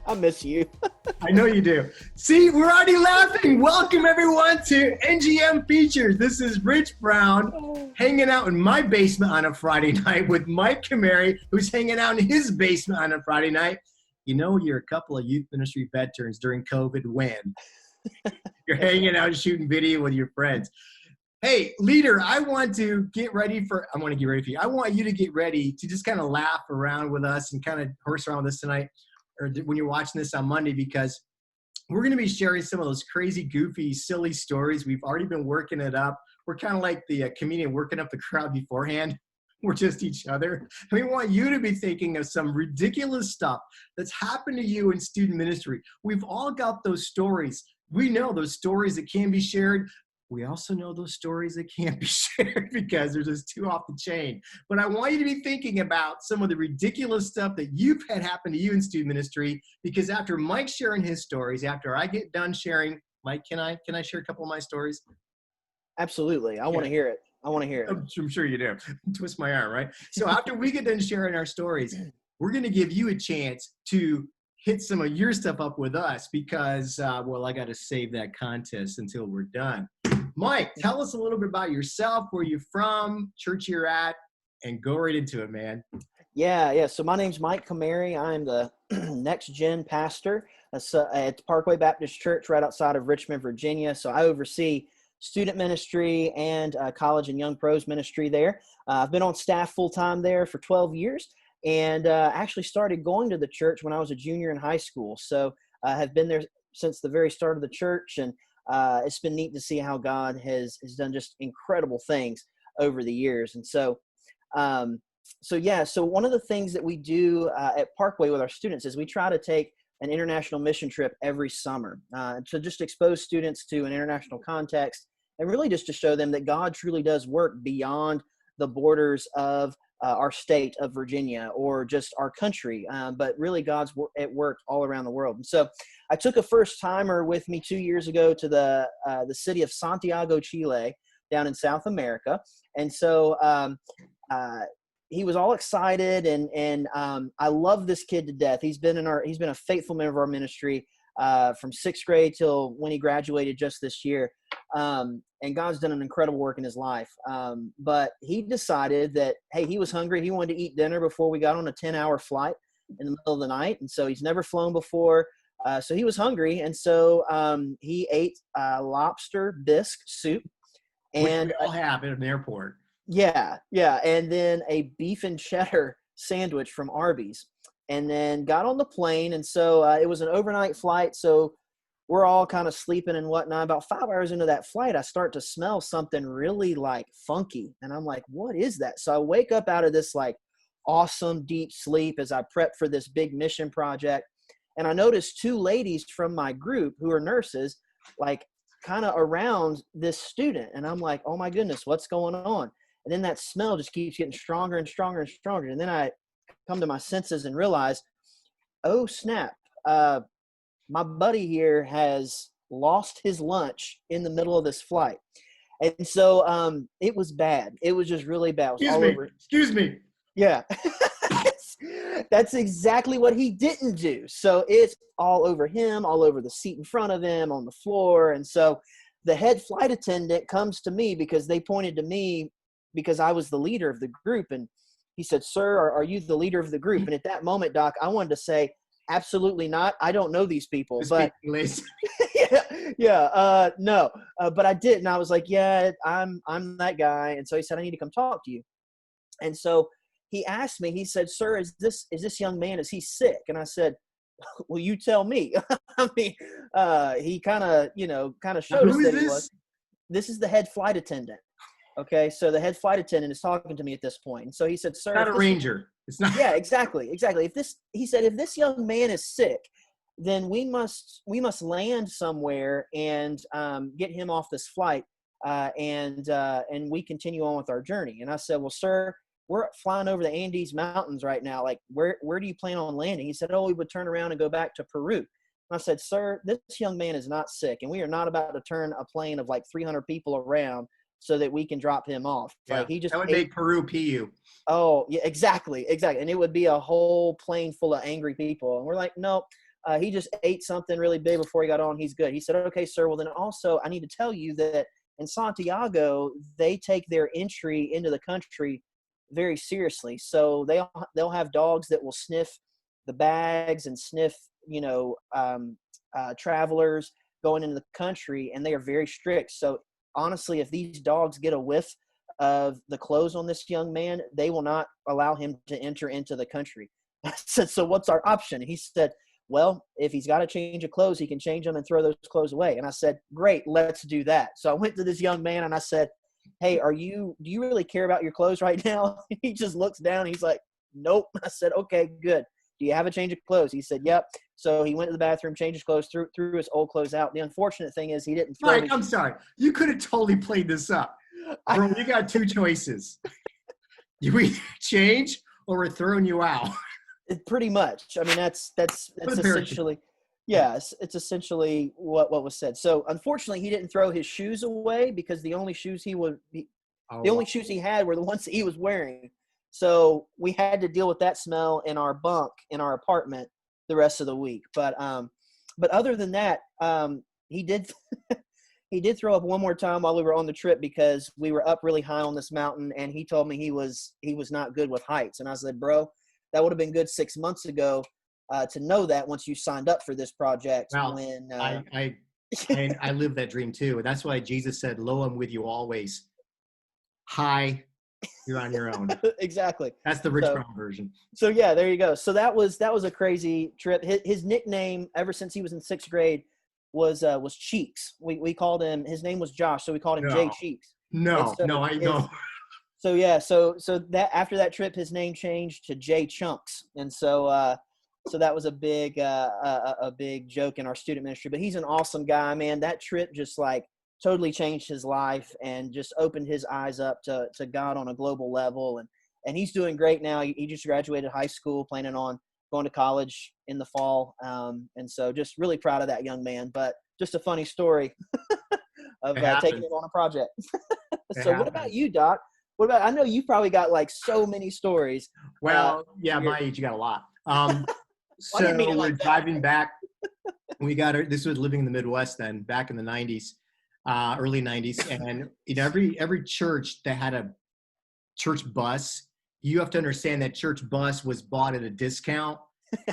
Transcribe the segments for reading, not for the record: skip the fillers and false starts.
I miss you. I know you do. See, we're already laughing. Welcome, everyone, to NGM Features. This is Rich Brown hanging out in my basement on a Friday night with Mike Camire, who's hanging out in his basement on a Friday night. You know, you're a couple of youth ministry veterans during COVID when you're hanging out shooting video with your friends. Hey, leader, I want to get ready for you. I want you to get ready to just kind of laugh around with us and kind of horse around with us tonight, or when you're watching this on Monday, because we're going to be sharing some of those crazy, goofy, silly stories. We've already been working it up. We're kind of like the comedian working up the crowd beforehand. We're just each other. We want you to be thinking of some ridiculous stuff that's happened to you in student ministry. We've all got those stories. We know those stories that can be shared. We also know those stories that can't be shared because they're just too off the chain. But I want you to be thinking about some of the ridiculous stuff that you've had happen to you in student ministry, because after Mike's sharing his stories, after I get done sharing, Mike, can I share a couple of my stories? Absolutely. I want to hear it. I'm sure you do. Twist my arm, right? So after we get done sharing our stories, we're going to give you a chance to hit some of your stuff up with us because, I got to save that contest until we're done. Mike, tell us a little bit about yourself, where you're from, church you're at, and go right into it, man. Yeah. So my name's Mike Camire. I'm the next gen pastor at Parkway Baptist Church right outside of Richmond, Virginia. So I oversee student ministry and college and young pros ministry there. I've been on staff full-time there for 12 years and actually started going to the church when I was a junior in high school. So I have been there since the very start of the church, and it's been neat to see how God has done just incredible things over the years. And so one of the things that we do at Parkway with our students is we try to take an international mission trip every summer to just expose students to an international context and really just to show them that God truly does work beyond the borders of our state of Virginia or just our country, but really God's at work all around the world. And so I took a first timer with me 2 years ago to the city of Santiago, Chile, down in South America. And so he was all excited, and I love this kid to death. He's been a faithful member of our ministry from sixth grade till when he graduated just this year. And God's done an incredible work in his life. But he decided that, hey, he was hungry. He wanted to eat dinner before we got on a 10-hour flight in the middle of the night. And so he's never flown before. So he was hungry. And so he ate lobster bisque soup. And which we all have at an airport. Yeah. And then a beef and cheddar sandwich from Arby's. And then got on the plane. And so it was an overnight flight. So we're all kind of sleeping and whatnot. About 5 hours into that flight, I start to smell something really like funky. And I'm like, what is that? So I wake up out of this like awesome deep sleep as I prep for this big mission project. And I noticed two ladies from my group who are nurses, like kind of around this student. And I'm like, oh my goodness, what's going on? And then that smell just keeps getting stronger and stronger and stronger. And then I come to my senses and realize, oh snap, my buddy here has lost his lunch in the middle of this flight. And so it was bad. It was just really bad. Excuse me. Yeah. That's exactly what he didn't do. So it's all over him, all over the seat in front of him, on the floor. And so the head flight attendant comes to me because they pointed to me because I was the leader of the group. And he said, sir, are you the leader of the group? And at that moment, Doc, I wanted to say, absolutely not. I don't know these people, but no, but I did. And I was like, yeah, I'm that guy. And so he said, I need to come talk to you. And so he asked me, he said, sir, is this young man, is he sick? And I said, well, you tell me. I mean, he kind of showed us that he was. This is the head flight attendant. Okay. So the head flight attendant is talking to me at this point. And so he said, sir, not a ranger. It's not. Yeah, exactly. He said, if this young man is sick, then we must land somewhere and get him off this flight and we continue on with our journey. And I said, well, sir, we're flying over the Andes Mountains right now. Like, where do you plan on landing? He said, oh, we would turn around and go back to Peru. And I said, sir, this young man is not sick, and we are not about to turn a plane of like 300 people around so that we can drop him off. Yeah, like, he just that would make Peru PU. Oh, yeah, exactly. And it would be a whole plane full of angry people. And we're like, no, He just ate something really big before he got on. He's good. He said, okay, sir. Well, then also I need to tell you that in Santiago, they take their entry into the country very seriously. So they'll have dogs that will sniff the bags and sniff, travelers going into the country, and they are very strict. So honestly, if these dogs get a whiff of the clothes on this young man, they will not allow him to enter into the country. I said, so what's our option? He said, well, if he's got to change of clothes, he can change them and throw those clothes away. And I said, great, let's do that. So I went to this young man and I said, hey, do you really care about your clothes right now? He just looks down. He's like, nope. I said, okay, good. Do you have a change of clothes? He said, yep. So he went to the bathroom, changed his clothes, threw his old clothes out. The unfortunate thing is he didn't throw Mike, I'm sorry. You could have totally played this up. Bro, you got two choices. You either change or we're throwing you out. Pretty much. I mean, that's essentially, yes, it's essentially what was said. So unfortunately, he didn't throw his shoes away because the only shoes he had were the ones that he was wearing. So we had to deal with that smell in our bunk in our apartment the rest of the week. But other than that, he did he did throw up one more time while we were on the trip because we were up really high on this mountain, and he told me he was not good with heights. And I said, bro, that would have been good 6 months ago to know that once you signed up for this project. Well, when I live that dream too. And that's why Jesus said, lo, I'm with you always. High, you're on your own. Exactly. That's the Rich Brown version. So yeah, there you go. So that was a crazy trip. His nickname ever since he was in 6th grade was Cheeks. We called him, his name was Josh, so we called him Jay Cheeks. No, I know. So yeah, so that after that trip, his name changed to Jay Chunks, and so that was a big joke in our student ministry. But he's an awesome guy, man. That trip just like totally changed his life and just opened his eyes up to God on a global level, and he's doing great now. He just graduated high school, planning on going to college in the fall, and so just really proud of that young man. But just a funny story of taking him on a project. So what about you, Doc? I know you've probably got like so many stories. Well, yeah, my age, you got a lot. So we're driving back. This was living in the Midwest then, back in the 90s, early 90s. And in every church that had a church bus, you have to understand that church bus was bought at a discount.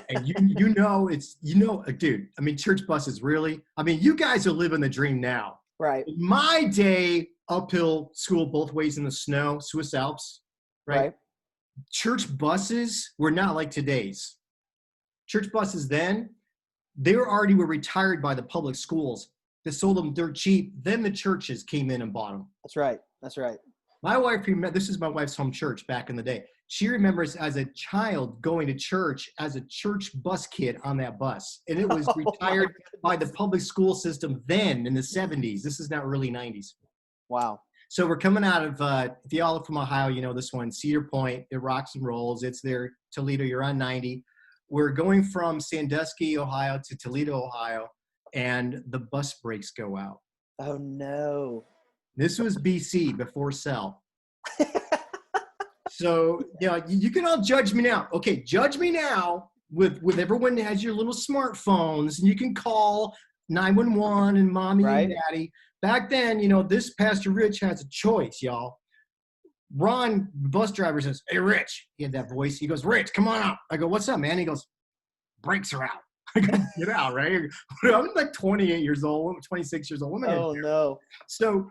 And dude, I mean, church buses really, I mean, you guys are living the dream now. Right. In my day, uphill school both ways in the snow, Swiss Alps, right? Church buses were not like today's. Church buses then, they were retired by the public schools. They sold them dirt cheap. Then the churches came in and bought them. That's right. My wife, this is my wife's home church back in the day. She remembers as a child going to church as a church bus kid on that bus. And it was retired by the public school system then in the 70s. This is now early 90s. Wow. So we're coming out of, if y'all are from Ohio, you know this one, Cedar Point. It rocks and rolls. It's there, Toledo. You're on 90. We're going from Sandusky, Ohio to Toledo, Ohio, and the bus brakes go out. Oh, no. This was BC, before cell. So, you can all judge me now. Okay, judge me now with everyone that has your little smartphones, and you can call 911 and mommy and daddy. Back then, this Pastor Rich has a choice, y'all. Ron, the bus driver, says, hey, Rich. He had that voice. He goes, Rich, come on up. I go, what's up, man? He goes, brakes are out. I go, get out, right? I'm like 28 years old, 26 years old. Oh, no. So,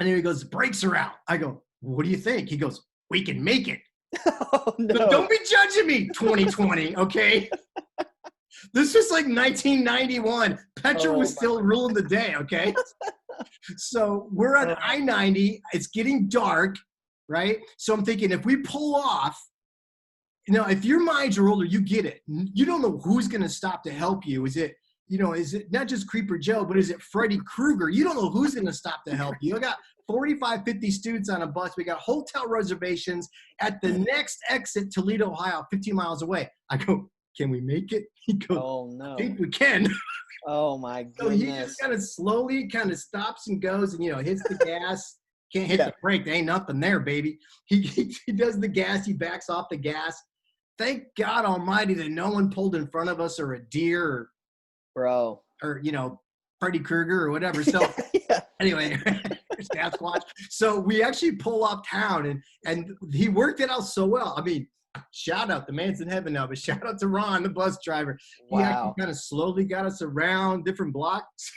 and then he goes, brakes are out. I go, what do you think? He goes, we can make it. Oh, no. So don't be judging me, 2020, okay? This was like 1991. Petra was still ruling the day, okay? So we're on I-90. It's getting dark, right? So I'm thinking if we pull off, if your minds are older, you get it. You don't know who's going to stop to help you. Is it not just Creeper Joe, but is it Freddy Krueger? You don't know who's going to stop to help you. I got 45, 50 students on a bus. We got hotel reservations at the next exit, Toledo, Ohio, 15 miles away. I go, can we make it? He goes, oh, no. I think we can. Oh, my goodness. So he just kind of slowly kind of stops and goes and, hits the gas. Can't hit the brake. There ain't nothing there, baby. He does the gas. He backs off the gas. Thank God almighty that no one pulled in front of us or a deer or Bro. or, Freddy Krueger or whatever. So Yeah. anyway, Sasquatch. So we actually pull off town, and he worked it out so well. I mean, shout out, the man's in heaven now, but shout out to Ron, the bus driver. He actually Wow. kind of slowly got us around different blocks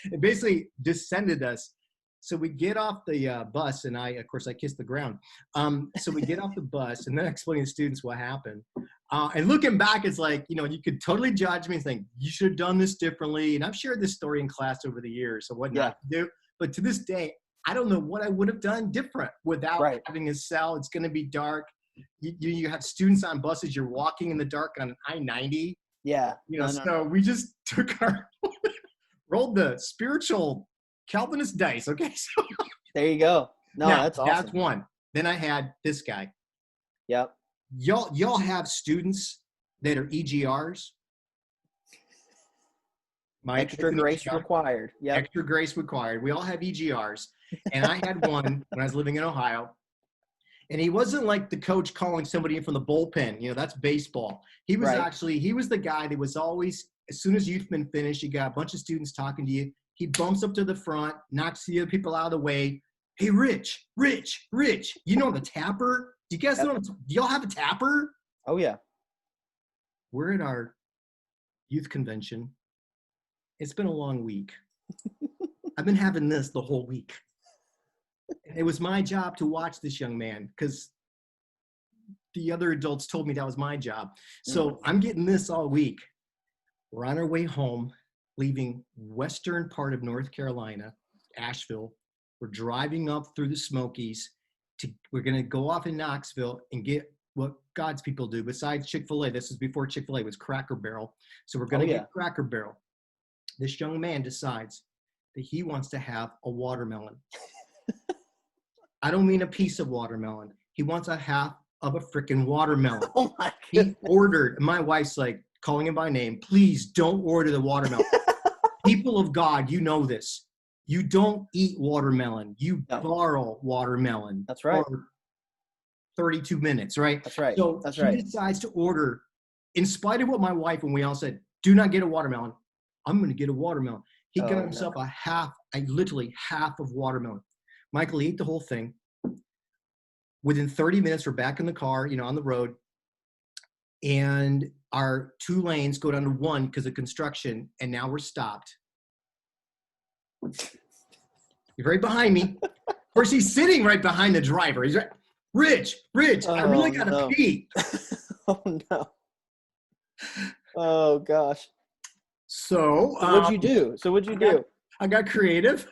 and basically descended us. So we get off the bus, and of course, I kissed the ground. So we get off the bus, and then explaining to students what happened. And looking back, it's like, you could totally judge me and think, you should have done this differently. And I've shared this story in class over the years of what not to do. But to this day, I don't know what I would have done different without having a cell. It's going to be dark. You have students on buses. You're walking in the dark on I-90. Yeah. So we just took rolled the spiritual Calvinist dice. Okay. So there you go. No, now, that's awesome. That's one. Then I had this guy. Yep. Y'all have students that are EGRs. Extra grace required. Yeah. Extra grace required. We all have EGRs. And I had one when I was living in Ohio. And he wasn't like the coach calling somebody in from the bullpen. That's baseball. He was he was the guy that was always, as soon as you've been finished, you got a bunch of students talking to you. He bumps up to the front, knocks the other people out of the way. Hey, Rich. You know the tapper? Do you guys know? Do y'all have a tapper? Oh, yeah. We're at our youth convention. It's been a long week. I've been having this the whole week. It was my job to watch this young man because the other adults told me that was my job. So I'm getting this all week. We're on our way home, leaving western part of North Carolina, Asheville. We're driving up through the Smokies. We're going to go off in Knoxville and get what God's people do besides Chick-fil-A. This is before Chick-fil-A was Cracker Barrel. So we're going to get Cracker Barrel. This young man decides that he wants to have a watermelon. I don't mean a piece of watermelon. He wants a half of a freaking watermelon. Oh my goodness. He ordered, my wife's like calling him by name, please don't order the watermelon. People of God, you know this. You don't eat watermelon. You borrow watermelon. That's right. For 32 minutes, right? That's right. So he decides to order, in spite of what my wife and we all said, do not get a watermelon. I'm going to get a watermelon. He got himself literally half of watermelon. Michael ate the whole thing. Within 30 minutes, we're back in the car, on the road. And our 2 lanes go down to 1 because of construction. And now we're stopped. You're right behind me. Of course, he's sitting right behind the driver. He's right. Rich, I really got to pee. Oh, no. Oh, gosh. So what'd you do? I got creative.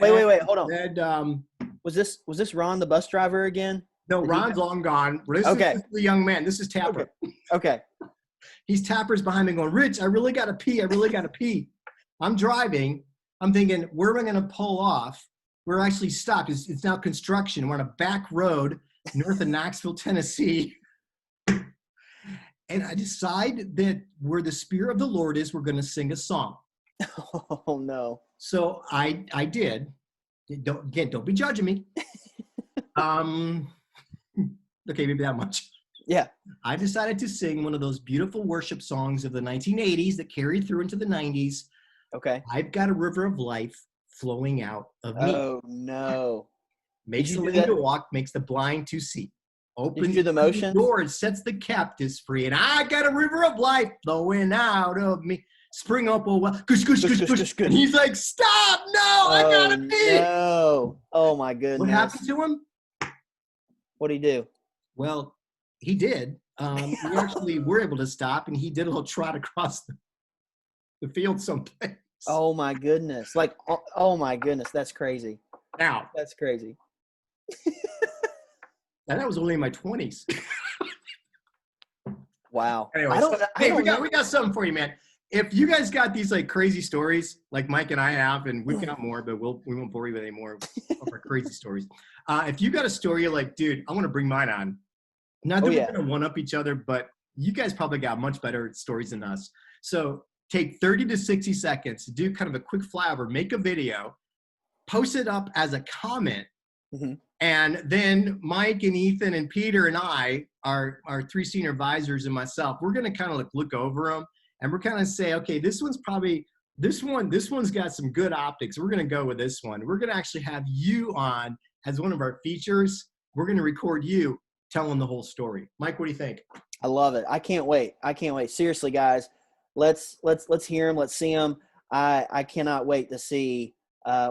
Wait, hold on. And, was this Ron, the bus driver again? No, Ron's long gone. This is the young man. This is Tapper. Okay. He's Tapper's behind me going, Rich, I really got to pee. I'm driving. I'm thinking, where am I going to pull off? We're actually stopped. It's now construction. We're on a back road north of Knoxville, Tennessee. And I decide that where the Spirit of the Lord is, we're going to sing a song. Oh, no. So I did. Don't be judging me. Okay, maybe that much. Yeah. I decided to sing one of those beautiful worship songs of the 1980s that carried through into the 90s. Okay. I've got a river of life flowing out of me. Oh, no. Makes the lame to walk, makes the blind to see. Opens the motion. Lord sets the captives free. And I got a river of life flowing out of me. Spring up, oh well. Gush. And he's like, stop! No, I gotta pee! No. Oh my goodness. What happened to him? What'd he do? Well, he did. We actually were able to stop, and he did a little trot across the field someplace. Oh my goodness. Like, oh my goodness. That's crazy. Now. That's crazy. And that was only in my 20s. Wow. Anyway, we got something for you, man. If you guys got these like crazy stories, like Mike and I have, and we've got more, but we won't bore you with any more of our crazy stories. If you got a story, you're like, dude, I want to bring mine on. Not that we're going to one-up each other, but you guys probably got much better stories than us. So take 30 to 60 seconds to do kind of a quick flyover, make a video, post it up as a comment. Mm-hmm. And then Mike and Ethan and Peter and I, our 3 senior advisors and myself, we're going to kind of look over them and we're kind of say, okay, this one's got some good optics. We're going to go with this one. We're going to actually have you on as one of our features. We're going to record you telling the whole story. Mike, what do you think? I love it. I can't wait. Seriously, guys, let's hear them. Let's see them. I cannot wait to see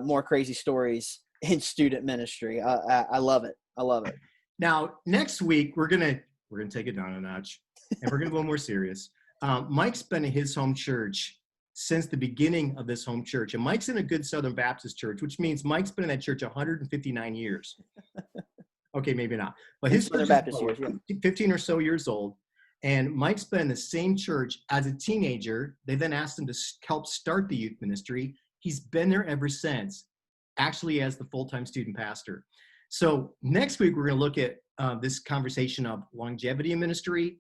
more crazy stories in student ministry. I love it. I love it. Now, next week, we're gonna take it down a notch, and we're gonna go more serious. Mike's been in his home church since the beginning of this home church, and Mike's in a good Southern Baptist church, which means Mike's been in that church 159 years. Okay, maybe not, but his Southern Baptist years, 15 or so years old, and Mike's been in the same church as a teenager. They then asked him to help start the youth ministry. He's been there ever since, actually as the full-time student pastor. So next week, we're going to look at this conversation of longevity in ministry,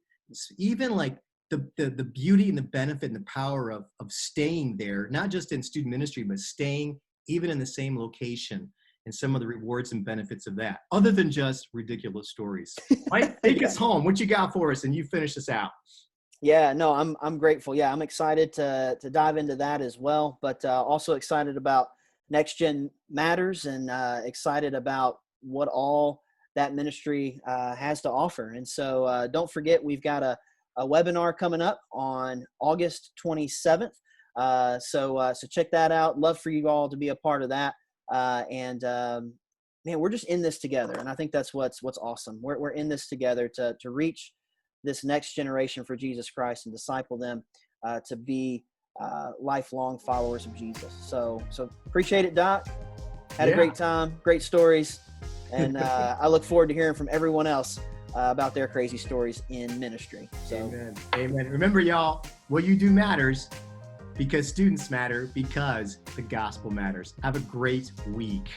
even like the beauty and the benefit and the power of staying there, not just in student ministry, but staying even in the same location, and some of the rewards and benefits of that, other than just ridiculous stories. Mike, take us home. What you got for us? And you finish this out. Yeah, no, I'm grateful. Yeah, I'm excited to dive into that as well, but also excited about Next Gen Matters, and excited about what all that ministry has to offer. And so don't forget, we've got a webinar coming up on August 27th. So check that out. Love for you all to be a part of that. Man, we're just in this together. And I think that's what's awesome. We're in this together to reach this next generation for Jesus Christ and disciple them to be lifelong followers of Jesus. So appreciate it, Doc. Had a great time, great stories. And I look forward to hearing from everyone else about their crazy stories in ministry. So, Amen. Remember, y'all, what you do matters, because students matter, because the gospel matters. Have a great week.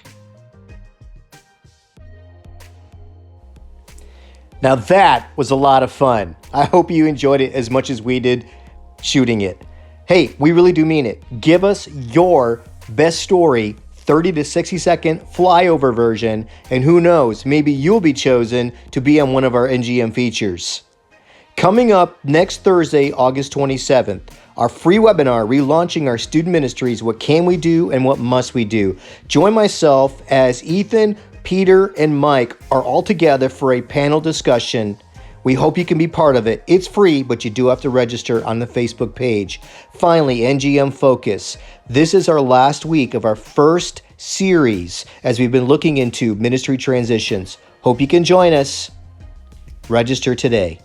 Now that was a lot of fun. I hope you enjoyed it as much as we did shooting it. Hey, we really do mean it. Give us your best story, 30 to 60 second flyover version, and who knows, maybe you'll be chosen to be on one of our NGM features. Coming up next Thursday, August 27th, our free webinar relaunching our student ministries, what can we do and what must we do. Join myself as Ethan, Peter, and Mike are all together for a panel discussion. We hope you can be part of it. It's free, but you do have to register on the Facebook page. Finally, NGM Focus. This is our last week of our first series as we've been looking into ministry transitions. Hope you can join us. Register today.